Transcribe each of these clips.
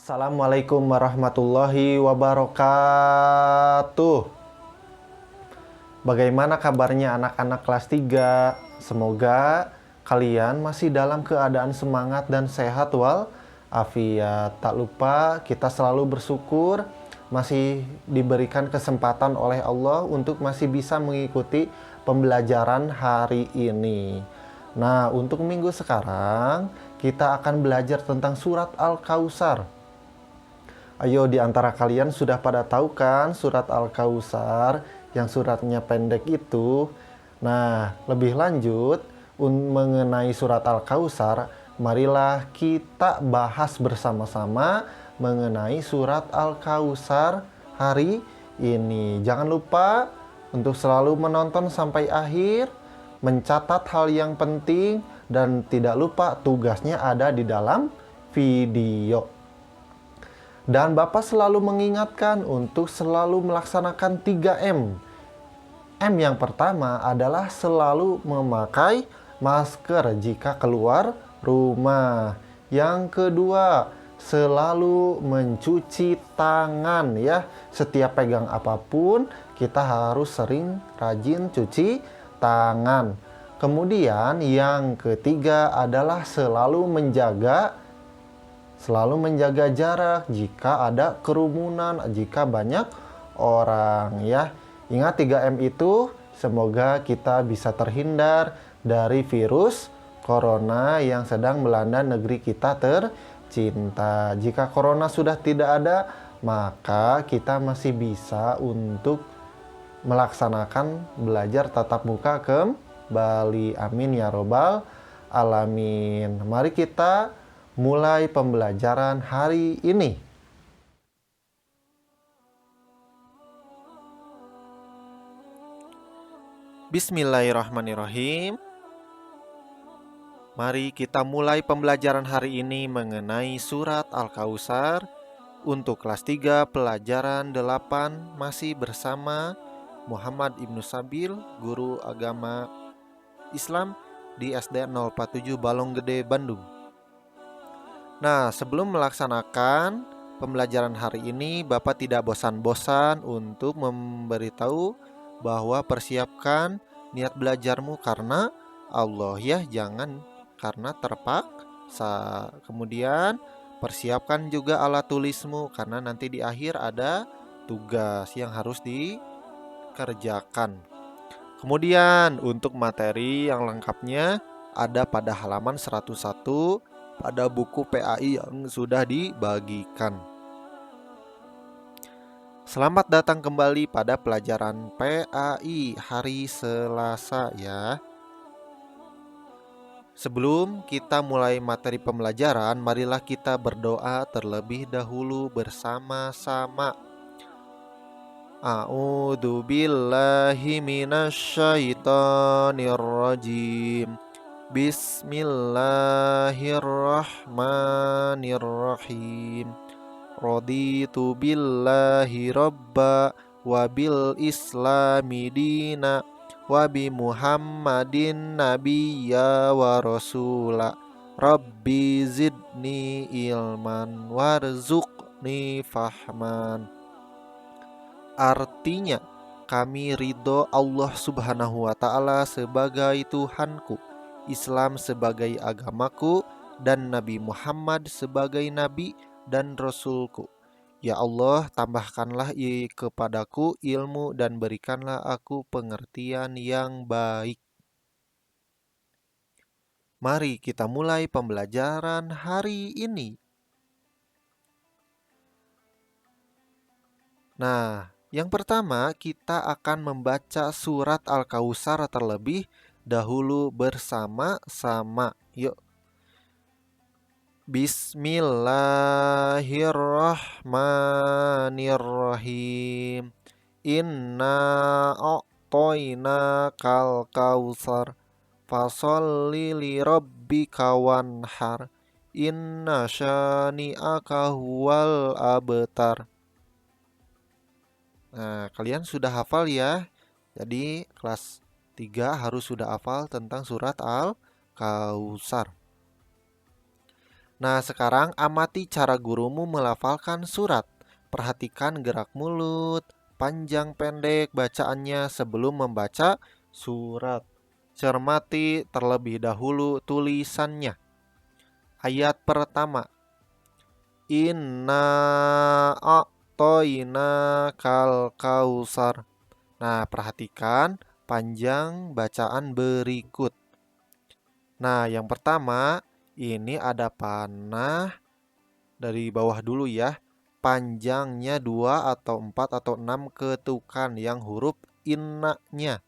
Assalamualaikum warahmatullahi wabarakatuh. Bagaimana kabarnya anak-anak kelas 3? Semoga kalian masih dalam keadaan semangat dan sehat walafiat. Tak lupa kita selalu bersyukur masih diberikan kesempatan oleh Allah untuk masih bisa mengikuti pembelajaran hari ini. Nah, untuk minggu sekarang kita akan belajar tentang surat Al-Kautsar. Ayo, di antara kalian sudah pada tahu kan surat Al-Kautsar yang suratnya pendek itu? Nah, lebih lanjut mengenai surat Al-Kautsar, marilah kita bahas bersama-sama mengenai surat Al-Kautsar hari ini. Jangan lupa untuk selalu menonton sampai akhir, mencatat hal yang penting, dan tidak lupa tugasnya ada di dalam video. Dan Bapak selalu mengingatkan untuk selalu melaksanakan 3M. M yang pertama adalah selalu memakai masker jika keluar rumah. Yang kedua, selalu mencuci tangan ya. Setiap pegang apapun, kita harus sering rajin cuci tangan. Kemudian yang ketiga adalah selalu menjaga jarak jika ada kerumunan, jika banyak orang ya. Ingat 3M itu, semoga kita bisa terhindar dari virus corona yang sedang melanda negeri kita tercinta. Jika corona sudah tidak ada, maka kita masih bisa untuk melaksanakan belajar tatap muka kembali. Amin ya robbal alamin. Mari kita mulai pembelajaran hari ini. Bismillahirrahmanirrahim. Mari kita mulai pembelajaran hari ini mengenai surat Al-Kautsar untuk kelas 3 pelajaran 8, masih bersama Muhammad Ibnu Sabil, guru agama Islam di SD 047 Balong Gede, Bandung. Nah, sebelum melaksanakan pembelajaran hari ini, Bapak tidak bosan-bosan untuk memberitahu bahwa persiapkan niat belajarmu karena Allah ya, jangan karena terpaksa. Kemudian persiapkan juga alat tulismu karena nanti di akhir ada tugas yang harus dikerjakan. Kemudian untuk materi yang lengkapnya ada pada halaman 101 pada buku PAI yang sudah dibagikan. Selamat datang kembali pada pelajaran PAI hari Selasa ya. Sebelum kita mulai materi pembelajaran, marilah kita berdoa terlebih dahulu bersama-sama. A'udzu billahi minasyaitonir rajim. Bismillahirrahmanirrahim. Raditu billahi robba wa bil islami dina wa bi muhammadin nabiyya wa rasula. Rabbi zidni ilman warzuqni fahman. Artinya, kami ridho Allah subhanahu wa ta'ala sebagai Tuhanku, Islam sebagai agamaku, dan Nabi Muhammad sebagai Nabi dan Rasulku. Ya Allah, tambahkanlah kepadaku ilmu dan berikanlah aku pengertian yang baik. Mari kita mulai pembelajaran hari ini. Nah, yang pertama kita akan membaca surat Al-Kautsar terlebih dahulu bersama-sama. Yuk. Bismillahirrahmanirrahim. Inna a'toina kal kautsar fasholli li rabbika wanhar. Inna syani'aka huwal abtar. Nah, kalian sudah hafal ya. Jadi kelas 3 harus sudah hafal tentang surat Al-Kautsar. Nah, sekarang amati cara gurumu melafalkan surat. Perhatikan gerak mulut, panjang pendek bacaannya sebelum membaca surat. Cermati terlebih dahulu tulisannya. Ayat pertama. Inna a'toina kal kausar. Nah, perhatikan panjang bacaan berikut. Nah, yang pertama, ini ada panah dari bawah dulu ya. Panjangnya 2 atau 4 atau 6 ketukan yang huruf inna-nya.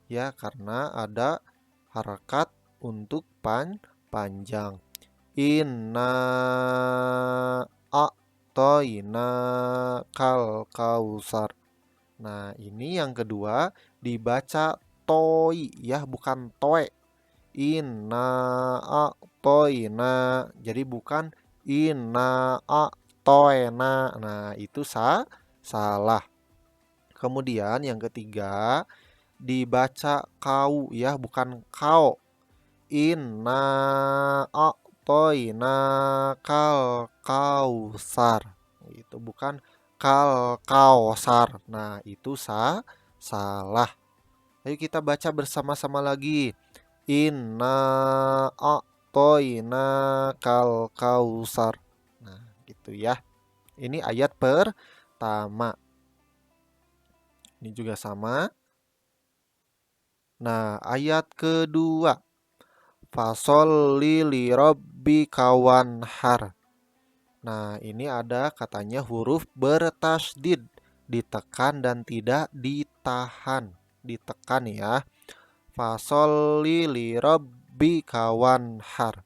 Ya, karena ada harakat untuk panjang. Inna a'toina kal kausar. Nah, ini yang kedua dibaca toi ya, bukan toe. Inna a'toina. Jadi bukan inna a'toina. Nah, itu salah. Kemudian yang ketiga dibaca kau ya, bukan kau. Inna a'toina kal kausar. Itu bukan kal kausar. Nah, itu salah. Ayo kita baca bersama-sama lagi. Inna a'toina kal kausar. Nah, gitu ya. Ini ayat pertama. Ini juga sama. Nah, ayat kedua. Fasholli li rabbika wanhar. Nah, ini ada katanya huruf bertasdid, ditekan dan tidak ditahan. Ditekan ya. Fasholli li rabbika wanhar.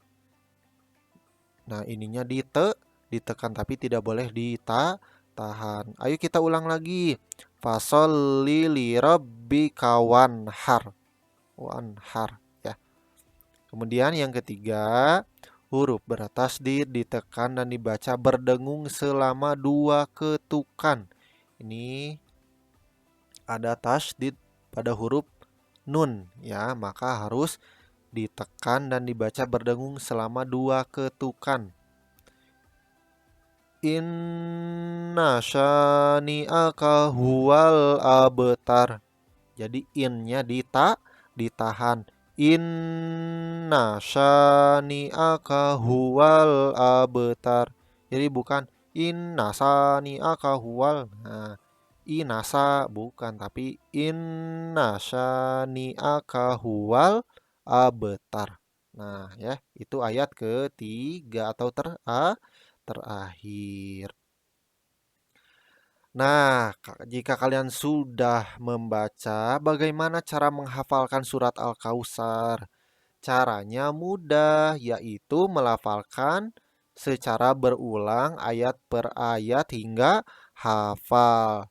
Nah, ininya ditekan tapi tidak boleh ditahan. Ayo kita ulang lagi. Fasholli li rabbika wanhar. Wanhar ya. Kemudian yang ketiga, huruf bertasdid ditekan dan dibaca berdengung selama 2 ketukan. Ini ada tasdid pada huruf nun ya, maka harus ditekan dan dibaca berdengung selama 2 ketukan. Inna syani'aka huwal abtar. Jadi innya ditahan. Inna syani'aka huwal abtar. Jadi bukan inna syani'aka huwal. Nah, inasa bukan, tapi inna syani'aka huwal abtar. Nah, ya, itu ayat ketiga atau terakhir. Nah, jika kalian sudah membaca, bagaimana cara menghafalkan surat Al-Kautsar? Caranya mudah, yaitu melafalkan secara berulang ayat per ayat hingga hafal.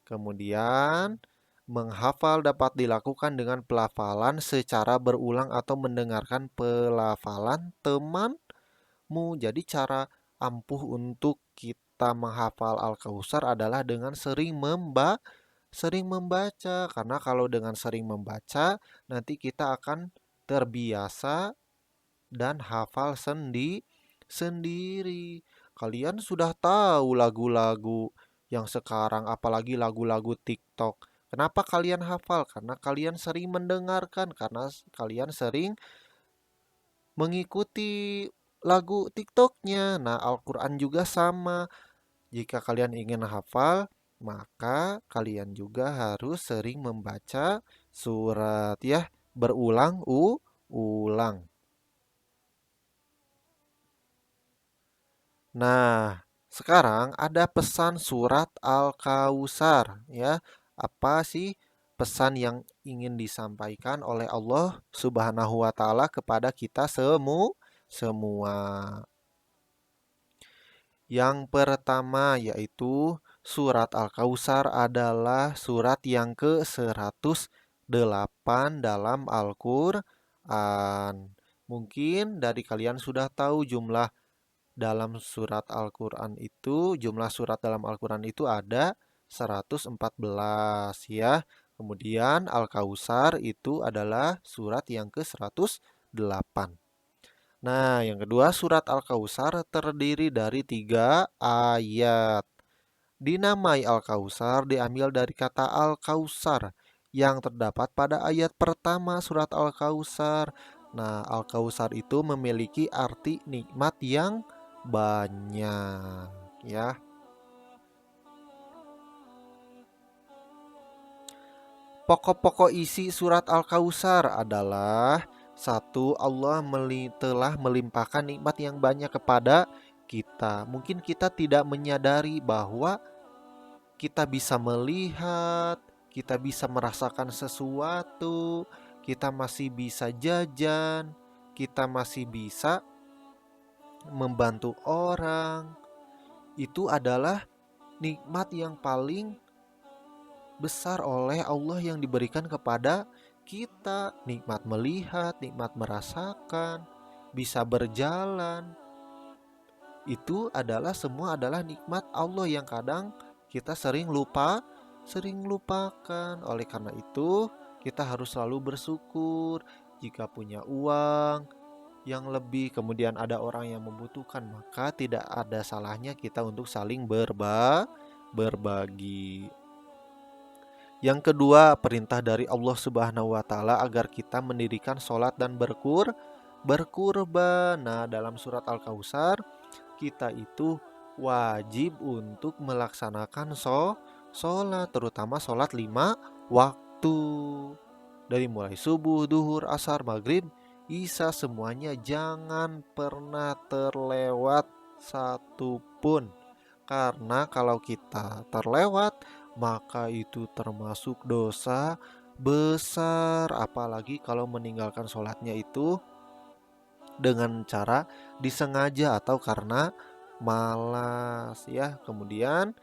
Kemudian, menghafal dapat dilakukan dengan pelafalan secara berulang atau mendengarkan pelafalan temanmu. Jadi cara ampuh untuk kita menghafal Al-Kautsar adalah dengan sering membaca. Karena kalau dengan sering membaca, nanti kita akan terbiasa dan hafal sendiri. Kalian sudah tahu lagu-lagu yang sekarang, apalagi lagu-lagu TikTok. Kenapa kalian hafal? Karena kalian sering mendengarkan, karena kalian sering mengikuti lagu TikToknya. Nah, Al-Quran juga sama. Jika kalian ingin hafal, maka kalian juga harus sering membaca surat ya, berulang-ulang. Nah, sekarang ada pesan surat Al-Kautsar ya. Apa sih pesan yang ingin disampaikan oleh Allah Subhanahu wa taala kepada kita semua? Yang pertama yaitu surat Al-Kautsar adalah surat yang ke-108 dalam Al-Qur'an. Mungkin dari kalian sudah tahu jumlah dalam surat Al-Qur'an itu, jumlah surat dalam Al-Qur'an itu ada 114 ya. Kemudian Al-Kautsar itu adalah surat yang ke-108. Nah, yang kedua, surat Al-Kautsar terdiri dari 3 ayat. Dinamai Al-Kautsar diambil dari kata Al-Kautsar yang terdapat pada ayat pertama surat Al-Kautsar. Nah, Al-Kautsar itu memiliki arti nikmat yang banyak, ya. Pokok-pokok isi surat Al-Kautsar adalah: satu, Allah telah melimpahkan nikmat yang banyak kepada kita. Mungkin kita tidak menyadari bahwa kita bisa melihat, kita bisa merasakan sesuatu, kita masih bisa jajan, kita masih bisa membantu orang. Itu adalah nikmat yang paling besar oleh Allah yang diberikan kepada kita. Nikmat melihat, nikmat merasakan, bisa berjalan. Itu adalah semua adalah nikmat Allah yang kadang kita sering lupakan. Oleh karena itu, kita harus selalu bersyukur. Jika punya uang yang lebih, kemudian ada orang yang membutuhkan, maka tidak ada salahnya kita untuk saling berbagi. Yang kedua, perintah dari Allah Subhanahu wa taala agar kita mendirikan sholat dan berkurban. Nah, dalam surat Al-Kautsar, kita itu wajib untuk melaksanakan sholat, terutama sholat 5 waktu. Dari mulai subuh, duhur, asar, maghrib, isya, semuanya jangan pernah terlewat satupun. Karena kalau kita terlewat, maka itu termasuk dosa besar. Apalagi kalau meninggalkan sholatnya itu dengan cara disengaja atau karena malas, ya. Kemudian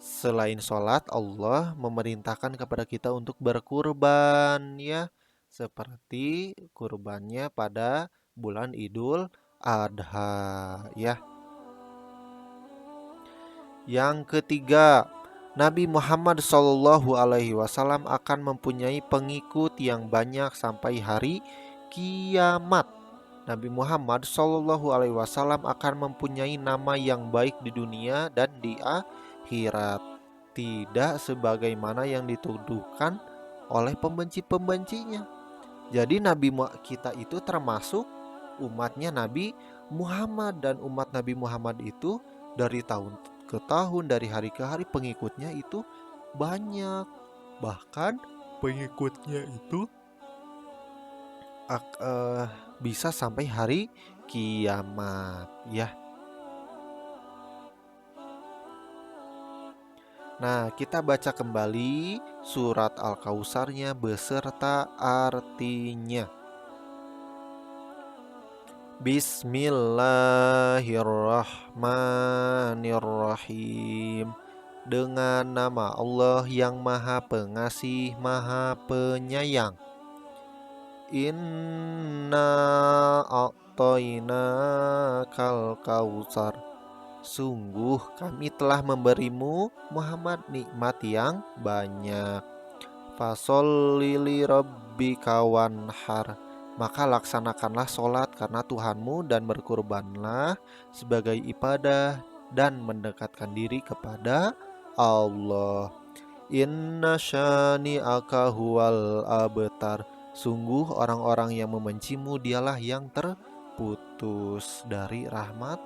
selain sholat, Allah memerintahkan kepada kita untuk berkurban, ya, seperti kurbannya pada bulan Idul Adha, ya. Yang ketiga, Nabi Muhammad SAW akan mempunyai pengikut yang banyak sampai hari kiamat. Nabi Muhammad SAW akan mempunyai nama yang baik di dunia dan di akhirat, tidak sebagaimana yang dituduhkan oleh pembenci-pembencinya. Jadi kita itu termasuk umatnya Nabi Muhammad, dan umat Nabi Muhammad itu dari tahun ke tahun, dari hari ke hari pengikutnya itu banyak. Bahkan pengikutnya itu bisa sampai hari kiamat, ya. Nah, kita baca kembali surat Al-Kautsarnya beserta artinya. Bismillahirrahmanirrahim. Dengan nama Allah yang Maha Pengasih, Maha Penyayang. Inna a'tainakal kautsar. Sungguh kami telah memberimu, Muhammad, nikmat yang banyak. Fasholli li rabbika wanhar. Maka laksanakanlah sholat karena Tuhanmu dan berkurbanlah sebagai ibadah dan mendekatkan diri kepada Allah. Inna syani'aka huwal abtar. Sungguh orang-orang yang membencimu dialah yang terputus dari rahmat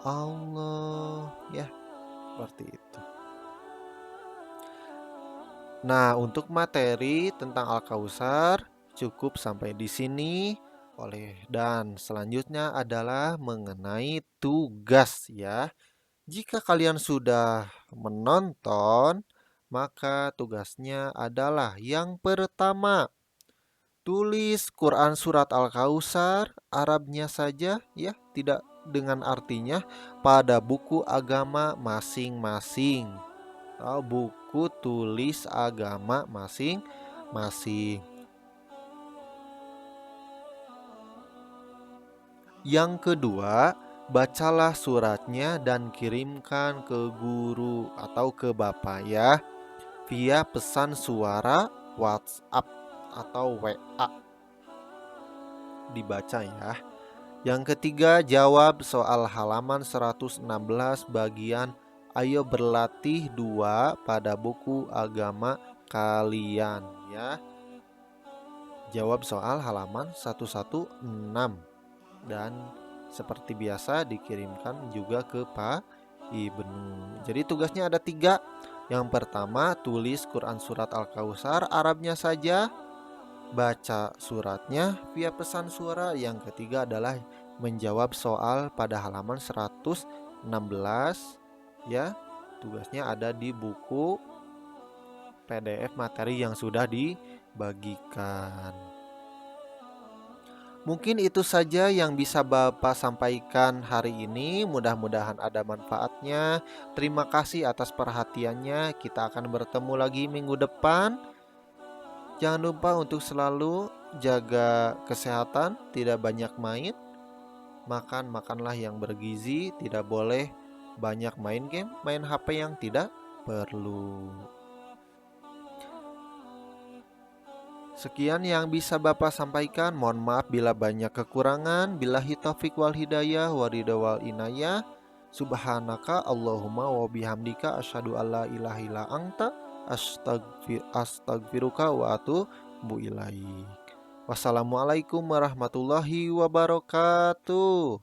Allah, ya, seperti itu. Nah, untuk materi tentang Al-Kautsar cukup sampai di sini. Dan selanjutnya adalah mengenai tugas, ya. Jika kalian sudah menonton, maka tugasnya adalah yang pertama, tulis Quran surat Al-Kautsar, Arabnya saja, ya, tidak dengan artinya, pada buku agama masing-masing. Buku tulis agama masing-masing. Yang kedua, bacalah suratnya dan kirimkan ke guru atau ke bapak, ya, via pesan suara WhatsApp atau WA. dibaca ya. Yang ketiga, jawab soal halaman 116 bagian ayo berlatih 2 pada buku agama kalian ya. Jawab soal halaman 116 dan seperti biasa dikirimkan juga ke Pak Ibnu. Jadi tugasnya ada 3. Yang pertama, tulis Quran Surat Al-Kautsar Arabnya saja, baca suratnya via pesan suara. Yang ketiga adalah menjawab soal pada halaman 116 ya. Tugasnya ada di buku PDF materi yang sudah dibagikan. Mungkin itu saja yang bisa Bapak sampaikan hari ini. Mudah-mudahan ada manfaatnya. Terima kasih atas perhatiannya. Kita akan bertemu lagi minggu depan. Jangan lupa untuk selalu jaga kesehatan, tidak banyak main. Makanlah yang bergizi, tidak boleh banyak main game, main HP yang tidak perlu. Sekian yang bisa Bapak sampaikan. Mohon maaf bila banyak kekurangan. Billahi taufik wal hidayah waridha wal inayah. Subhanaka Allahumma wa bihamdika asyhadu alla ilaha illa anta astagfiruka wa atubu ilaik. Wassalamualaikum warahmatullahi wabarakatuh.